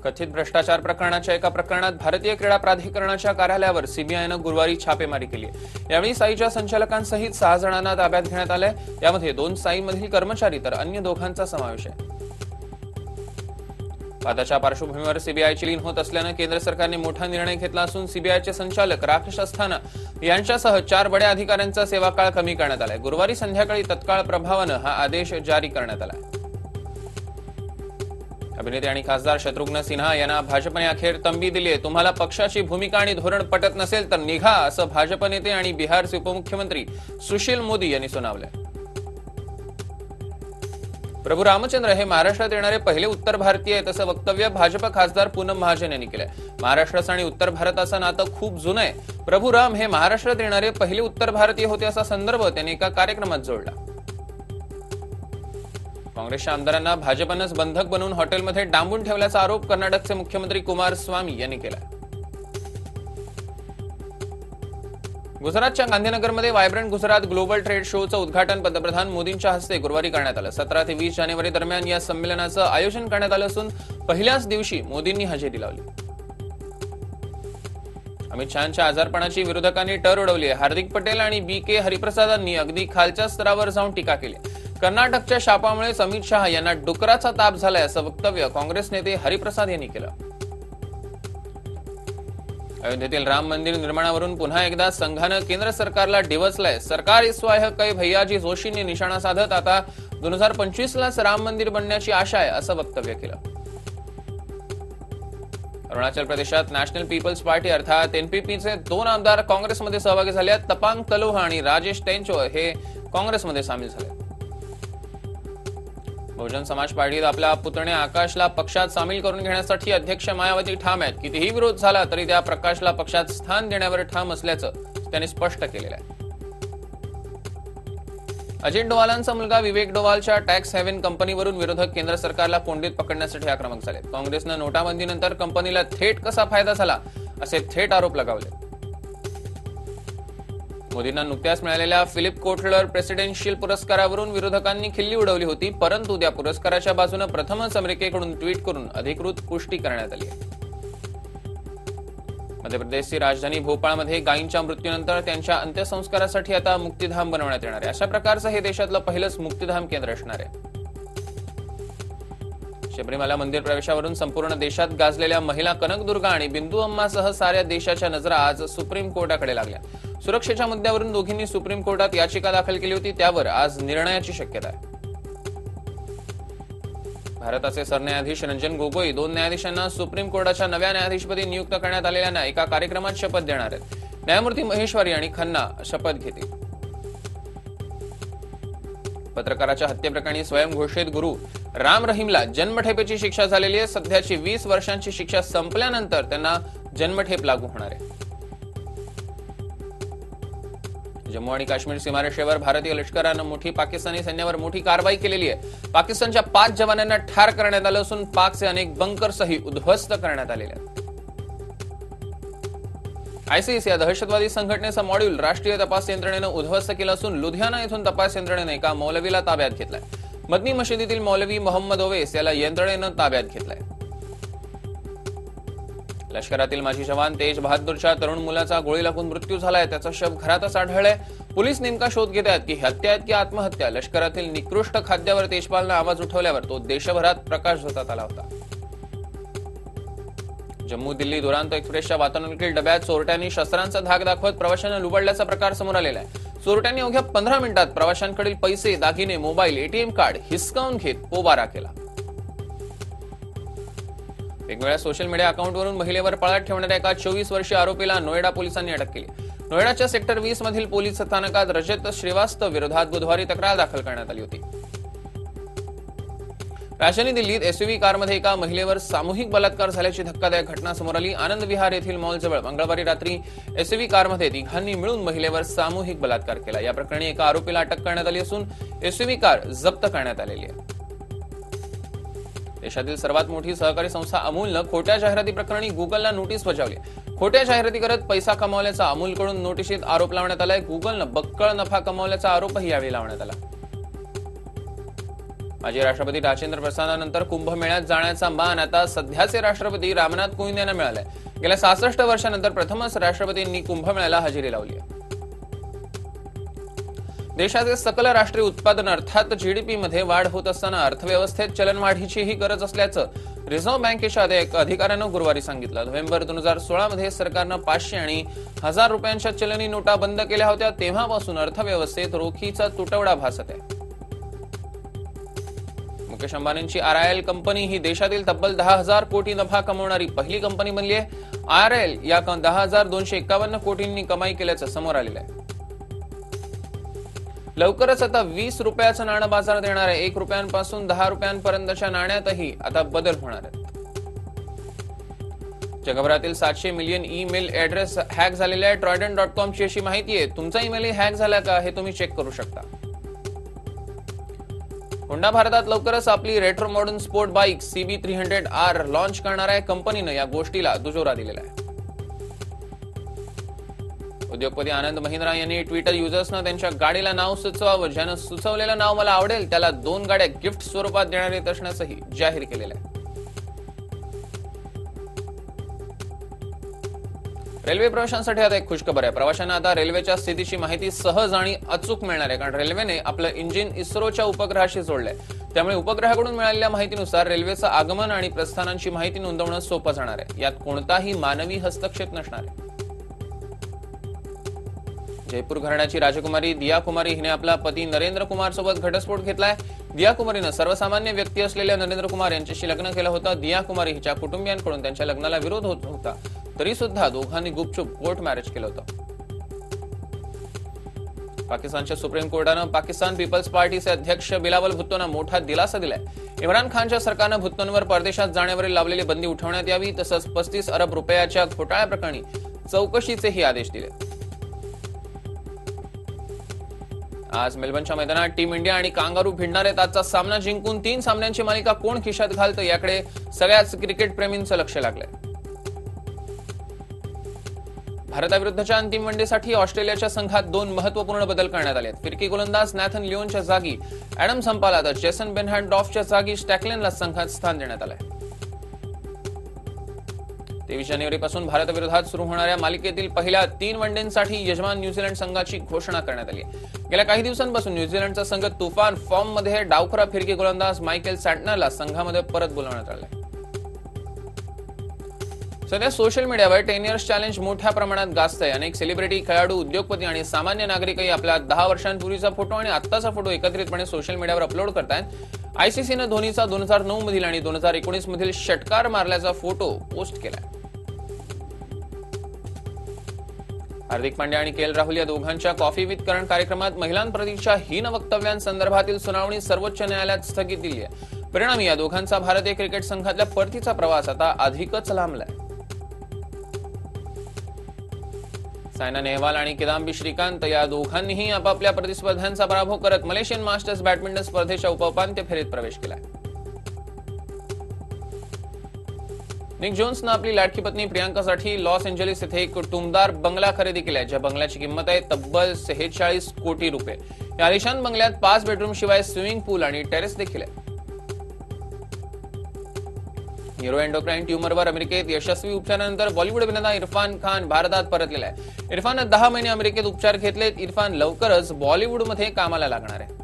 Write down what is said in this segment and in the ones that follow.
कथित भ्रष्टाचार प्रकरणाच्या एका प्रकरणात भारतीय क्रीडा प्राधिकरणाच्या कार्यालयावर सीबीआयनं गुरुवारी छापेमारी केली आहे। यावेळी साईच्या संचालकांसहित 6 जणांना ताब्यात घेण्यात आलंय। यामध्ये 2 साईमधील कर्मचारी तर अन्य दोघांचा समावेश आहे। वादाच्या पार्श्वभूमीवर सीबीआयची लीन होत असल्यानं केंद्र सरकारने मोठा निर्णय घेतला असून सीबीआयचे संचालक राकेश अस्थाना यांच्यासह 4 बड्या अधिकाऱ्यांचा सेवाकाळ कमी करण्यात आलाय। गुरुवारी संध्याकाळी तत्काळ प्रभावानं हा आदेश जारी करण्यात आला। अभिनेते आणि खासदार शत्रुघ्न सिन्हा यांना भाजपने अखेर तंबी दिली आहे। तुम्हाला पक्षाची भूमिका आणि धोरण पटत नसेल तर निघा, असं भाजप नेते आणि बिहारचे उपमुख्यमंत्री सुशील मोदी यांनी सुनावलंय। प्रभू रामचंद्र हे महाराष्ट्रात येणारे पहिले उत्तर भारतीय आहेत असं वक्तव्य भाजप खासदार पूनम महाजन यांनी केलंय। महाराष्ट्राचं आणि उत्तर भारताचं नातं खूप जुनं आहे। प्रभू राम हे महाराष्ट्रात येणारे पहिले उत्तर भारतीय होते असा संदर्भ त्यांनी एका कार्यक्रमात जोडला। काँग्रेसच्या आमदारांना भाजपनंच बंधक बनवून हॉटेलमध्ये डांबून ठेवल्याचा आरोप कर्नाटकचे मुख्यमंत्री कुमारस्वामी यांनी केला। गुजरातच्या गांधीनगरमध्ये व्हायब्रंट गुजरात ग्लोबल ट्रेड शोचं उद्घाटन पंतप्रधान मोदींच्या हस्ते गुरुवारी करण्यात आलं। 17 ते 20 जानेवारी दरम्यान या संमेलनाचं आयोजन करण्यात आलं असून पहिल्याच दिवशी मोदींनी हजेरी लावली। अमित शहांच्या आजारपणाची विरोधकांनी टर उडवली आहे। हार्दिक पटेल आणि बी.के. हरिप्रसादांनी अगदी खालच्या स्तरावर जाऊन टीका केली। कर्नाटकच्या शापामुळे अमित शहा यांना डुकराचा ताप झालाय असं वक्तव्य काँग्रेस नेते हरिप्रसाद यांनी केलं। अयोध्येतील राम मंदिर निर्माणावरून पुन्हा एकदा संघानं केंद्र सरकारला डिवचलंय। सरकार इस वाय कै भैयाजी जोशींनी निशाणा साधत आता 2025लाच राम मंदिर बनण्याची आशा आहे असं वक्तव्य केलं। अरुणाचल प्रदेशात नॅशनल पीपल्स पार्टी अर्थात एनपीपीचे 2 आमदार काँग्रेसमध्ये सहभागी झाले आहेत। तपांग तलोहा आणि राजेश टेंचो हे काँग्रेसमध्ये सामील झाले। बहुजन समाज पार्टीत आपला पुतण्या आकाशला पक्षात सामील करून घेण्यासाठी अध्यक्ष मायावती ठाम आहेत। कितीही विरोध झाला तरी त्या प्रकाशला पक्षात स्थान देण्यावर ठाम असल्याचं त्यांनी स्पष्ट केलेलं आहे। अजित डोवालांचा मुलगा विवेक डोवालच्या टॅक्स हेवन कंपनीवरून विरोधक केंद्र सरकारला कोंडीत पकडण्यासाठी आक्रमक झाले। काँग्रेसनं नोटाबंदीनंतर कंपनीला थेट कसा फायदा झाला असे थेट आरोप लगावले। मोदींना नुकत्याच मिळालेल्या फिलिप कोटलर प्रेसिडेन्शियल पुरस्कारावरून विरोधकांनी खिल्ली उडवली होती, परंतु त्या पुरस्काराच्या बाजूने प्रथमच अमेरिकेकडून ट्विट करून अधिकृत पुष्टी करण्यात आली आहे। मध्य प्रदेशची राजधानी भोपाळमध्ये गायींच्या मृत्यूनंतर त्यांच्या अंत्यसंस्कारासाठी आता मुक्तिधाम बनवण्यात येणार आहे। अशा प्रकारचं हे देशातलं पहिलंच मुक्तिधाम केंद्र असणार आहे। शबरीमाला मंदिर प्रवेशावरून संपूर्ण देशात गाजलेल्या महिला कनकदुर्गा आणि बिंदू अम्मासह साऱ्या देशाच्या नजरा आज सुप्रीम कोर्टाकडे लागल्या। सुरक्षेच्या मुद्द्यावरून दोघींनी सुप्रीम कोर्टात याचिका दाखल केली होती, त्यावर आज निर्णयाची शक्यता आहे। भारताचे सरन्यायाधीश रंजन गोगोई 2 न्यायाधीशांना सुप्रीम कोर्टाच्या नव्या न्यायाधीशपदी नियुक्त करण्यात आलेल्या एका कार्यक्रमात शपथ देणार आहेत। न्यायमूर्ती महेश्वरी आणि खन्ना शपथ घेतील। पत्रकाराच्या हत्येप्रकरणी स्वयंघोषित गुरु राम रहीमला जन्मठेपेची शिक्षा झालेली आहे। सध्याची 20 वर्षांची शिक्षा संपल्यानंतर त्यांना जन्मठेप लागू होणार आहे। जम्मू आणि काश्मीर सीमारेषेवर भारतीय लष्करानं पाकिस्तानी सैन्यावर मोठी कारवाई केलेली आहे। पाकिस्तानच्या 5 जवानांना ठार करण्यात आलं असून पाकचे अनेक बंकर्सही उद्ध्वस्त करण्यात आलेले आहेत। आयसीस या दहशतवादी संघटनेचं मॉड्यूल राष्ट्रीय तपास यंत्रणेनं उद्ध्वस्त केलं असून लुधियाना इथून तपास यंत्रणेनं एका मौलवीला ताब्यात घेतलाय। मदनी मशिदीतील मौलवी मोहम्मद ओवेस याला यंत्रणेनं ताब्यात घेतलाय। लष्करातील माजी जवान तेज बहादूरच्या तरुण मुलाचा गोळी लागून मृत्यू झालाय। त्याचा शव घरातच आढळलाय। पोलीस नेमका शोध घेत आहेत की हत्या आहेत की आत्महत्या। लष्करातील निकृष्ट खाद्यावर तेजपालनं आवाज उठवल्यावर तो देशभरात प्रकाशझोतात आला होता। जम्मू दिल्ली दुरांतो एक्सप्रेसच्या वातानुकूलित डब्यात चोरट्यांनी शस्त्रांचा धाक दाखवत प्रवाशांना लुबाडल्याचा प्रकार समोर आलेला आहे। चोरट्यांनी अवघ्या 15 मिनिटात प्रवाशांकडील पैसे, दागिने, मोबाईल, एटीएम कार्ड हिसकावून घेत पोबारा केला। वेगवेगळ्या सोशल मीडिया अकाउंटवरून महिलेवर पळात ठेवणाऱ्या एका 24 वर्षीय आरोपीला नोएडा पोलिसांनी अटक केली। नोएडाच्या सेक्टर 20 मधील पोलीस स्थानकात रजत श्रीवास्तव विरोधात बुधवारी तक्रार दाखल करण्यात आली होती। राजधानी दिल्लीत एसयूव्ही कारमध्ये एका महिलेवर सामूहिक बलात्कार झाल्याची धक्कादायक घटना समोर आली। आनंद विहार येथील मॉलजवळ मंगळवारी रात्री एसयूव्ही कारमध्ये तिघांनी मिळून महिलेवर सामूहिक बलात्कार केला। या प्रकरणी एका आरोपीला अटक करण्यात आली असून एसयूव्ही कार जप्त करण्यात आलेली आहे। देशातील सर्वात मोठी सहकारी संस्था अमूलनं खोट्या जाहिराती प्रकरणी गुगलला नोटीस बजावली। खोट्या जाहिराती करत पैसा कमावल्याचा अमूलकडून नोटीसीत आरोप लावण्यात आलाय। गुगलनं बक्कळ नफा कमावल्याचा आरोपही यावेळी लावण्यात आला। माजी राष्ट्रपती राजेंद्र प्रसादानंतर कुंभमेळ्यात जाण्याचा मान आता सध्याचे राष्ट्रपती रामनाथ कोविंद यांना मिळालाय. गेल्या 66 वर्षांनंतर प्रथमच राष्ट्रपतींनी कुंभमेळ्याला हजेरी लावली आहे. देशाचे सकल राष्ट्रीय उत्पादन अर्थात जीडीपी मध्ये वाढ होत असताना अर्थव्यवस्थेत चलनवाढीचीही गरज असल्याचं रिझर्व्ह बँकेच्या अधिकाऱ्यानं गुरुवारी सांगितलं. नोव्हेंबर 2016 मध्ये सरकारनं 500 आणि 1000 रुपयांच्या चलनी नोटा बंद केल्या होत्या. तेव्हापासून अर्थव्यवस्थेत रोखीचा तुटवडा भासत आहे. मुकेश अंबानींची RIL कंपनी ही देशातील तब्बल 10,000 कोटी नफा कमवणारी पहिली कंपनी बनली आहे. RIL या 10,251 कोटींनी कमाई केल्याचं समोर आलेलं आहे. लवकरच आता 20 रुपयाचं नाणं बाजारात येणार आहे. 1 रुपयांपासून 10 रुपयांपर्यंतच्या नाण्यातही आता बदल होणार आहेत. जगभरातील 700 मिलियन ईमेल ऍड्रेस हॅक झालेले आहे. Trident.com ची अशी माहिती आहे. तुमचा ईमेल हॅक झाला का हे तुम्ही चेक करू शकता. होंडा भारतात लवकरच आपली retro modern sport bike CB300R launch करणार आहे. कंपनीनं या गोष्टीला दुजोरा दिलेला आहे. उद्योगपती आनंद महिंद्रा यांनी ट्विटर युजर्सना त्यांच्या गाडीला नाव सुचवावं. ज्यानं सुचवलेलं नाव मला आवडेल त्याला 2 गाड्या गिफ्ट स्वरूपात देणार येत असण्याचंही जाहीर केलेलं आहे. रेल्वे प्रवाशांसाठी आता एक खुशखबर आहे. प्रवाशांना आता रेल्वेच्या स्थितीची माहिती सहज आणि अचूक मिळणार आहे. कारण रेल्वेने आपलं इंजिन इस्रोच्या उपग्रहाशी जोडलंय. त्यामुळे उपग्रहाकडून मिळालेल्या माहितीनुसार रेल्वेचं आगमन आणि प्रस्थानांची माहिती नोंदवणं सोपं जाणार आहे. यात कोणताही मानवी हस्तक्षेप नसणार आहे. जयपूर घराण्याची राजकुमारी दिया कुमारी हिने आपला पती नरेंद्र कुमार सोबत घटस्फोट घेतलाय. दिया कुमारीनं सर्वसामान्य व्यक्ती असलेल्या नरेंद्र कुमार यांच्याशी लग्न केलं होतं. दिया कुमारी हिच्या कुटुंबियांकडून त्यांच्या लग्नाला विरोध होत होता. तरी सुद्धा दोघांनी गुपचूप कोर्ट मॅरेज केलं होतं. पाकिस्तानच्या सुप्रीम कोर्टानं पाकिस्तान पीपल्स पार्टीचे अध्यक्ष बिलावल भुट्टोंना मोठा दिलासा दिलाय. इम्रान खानच्या सरकारनं भुट्टोंवर परदेशात जाण्यावरील लावलेली बंदी उठवण्यात यावी. तसंच 35 अरब रुपयाच्या घोटाळ्याप्रकरणी चौकशीचेही आदेश दिले. आज मेलबर्नच्या मैदानात टीम इंडिया आणि कांगारू भिडणार आहेत. आजचा सामना जिंकून 3 सामन्यांची मालिका कोण खिशात घालतं याकडे सगळ्याच क्रिकेट प्रेमींचं लक्ष लागलंय. भारताविरुद्धच्या अंतिम वनडेसाठी ऑस्ट्रेलियाच्या संघात 2 महत्वपूर्ण बदल करण्यात आले आहेत. फिरकी गोलंदाज नॅथन लिओनच्या जागी ऍडम संपाला तर जेसन बेनहॅन्डॉफच्या जागी स्टॅकलेनला संघात स्थान देण्यात आलंय. 23 जानेवारीपासून भारताविरोधात सुरू होणाऱ्या मालिकेतील पहिल्या 3 वनडेंसाठी यजमान न्यूझीलंड संघाची घोषणा करण्यात आली आहे. गेल्या काही दिवसांपासून न्यूझीलंडचा संघ तुफान फॉर्म मध्ये डावखुरा फिरकी गोलंदाज मायकेल सँटनरला संघामध्ये परत बोलावण्यात आलंय. सध्या सोशल मीडियावर 10 इयर्स चॅलेंज मोठ्या प्रमाणात गाजतंय. अनेक सेलिब्रिटी, खेळाडू, उद्योगपती आणि सामान्य नागरिकही आपला 10 वर्षांपूर्वीचा फोटो आणि आत्ताचा फोटो एकत्रितपणे सोशल मीडियावर अपलोड करतायत. आयसीसीनं धोनीचा 2009 मधील आणि 2019 मधील षटकार मारल्याचा फोटो पोस्ट केलाय. हार्दिक पांड्या आणि के एल राहुल या दोघांच्या कॉफी विथ करण कार्यक्रमात महिलांप्रतीच्या हीन वक्तव्यांसंदर्भातील सुनावणी सर्वोच्च न्यायालयात स्थगित दिली आहे. परिणामी या दोघांचा भारतीय क्रिकेट संघातल्या परतीचा प्रवास आता अधिकच लांबलाय. सायना नेहवाल आणि किदांबी श्रीकांत या दोघांनीही आपापल्या प्रतिस्पर्ध्यांचा पराभव करत मलेशियन मास्टर्स बॅडमिंटन स्पर्धेच्या उपउपांत्य फेरीत प्रवेश केलाय. निक जोन्सनं आपली लाडकी पत्नी प्रियांकासाठी लॉस एंजेलिस येथे एक टुमदार बंगला खरेदी केलाय. ज्या बंगल्याची किंमत आहे तब्बल 46 कोटी रुपये. या आलिशान बंगल्यात 5 बेडरूम शिवाय स्विमिंग पूल आणि टेरेस देखील आहे. न्यूरोएंडोक्राइन ट्यूमरवर अमेरिकेत यशस्वी उपचारानंतर बॉलिवूड अभिनेता इरफान खान भारतात परतलेला आहे. इरफाननं 10 महिने अमेरिकेत उपचार घेतलेत. इरफान लवकरच बॉलिवूडमध्ये कामाला लागणार आहे.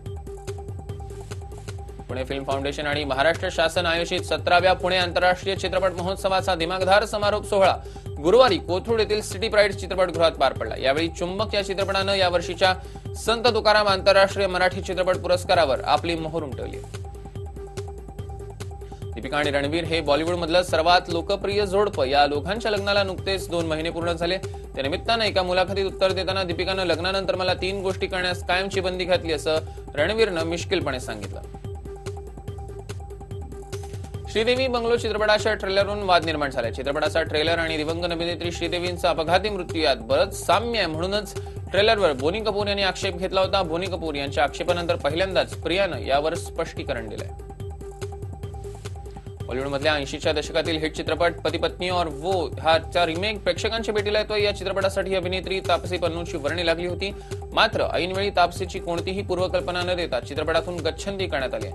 पुणे फिल्म फाउंडेशन आणि महाराष्ट्र शासन आयोजित 17व्या पुणे आंतरराष्ट्रीय चित्रपट महोत्सवाचा दिमागदार समारोप सोहळा गुरुवारी कोथरूड येथील सिटी प्राईड चित्रपटगृहात पार पडला. यावेळी चुंबक या चित्रपटानं यावर्षीच्या संत तुकाराम आंतरराष्ट्रीय मराठी चित्रपट पुरस्कारावर आपली मोहर उमटवली. दीपिका आणि रणवीर हे बॉलिवूडमधलं सर्वात लोकप्रिय जोडपं. या दोघांच्या लग्नाला नुकतेच 2 महिने पूर्ण झाले. त्या निमित्तानं एका मुलाखतीत उत्तर देताना दीपिकानं लग्नानंतर मला 3 गोष्टी करण्यास कायमची बंदी घातली असं रणवीरनं मिश्किलपणे सांगितलं. श्रीदेवी बंगलो चित्रपटाच्या ट्रेलरवरून वाद निर्माण झाला. चित्रपटाचा ट्रेलर आणि दिवंगत अभिनेत्री श्रीदेवींचा अपघाती मृत्यू यात बरंच साम्य आहे. म्हणूनच ट्रेलरवर बोनी कपूर यांनी आक्षेप घेतला होता. बोनी कपूर यांच्या आक्षेपानंतर पहिल्यांदाच प्रियानं यावर स्पष्टीकरण दिलंय. बॉलिवूडमधल्या 80च्या दशकातील हिट चित्रपट पती पत्नी और वो ह्याचा रिमेक प्रेक्षकांच्या भेटीला येतोय. या चित्रपटासाठी अभिनेत्री तापसी पन्नूची वर्णी लागली होती. मात्र ऐनवेळी तापसीची कोणतीही पूर्वकल्पना न देता चित्रपटातून गच्छंती करण्यात आली.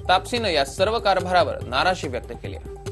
तापसीनं या सर्व कारभारावर नाराजी व्यक्त केली आहे.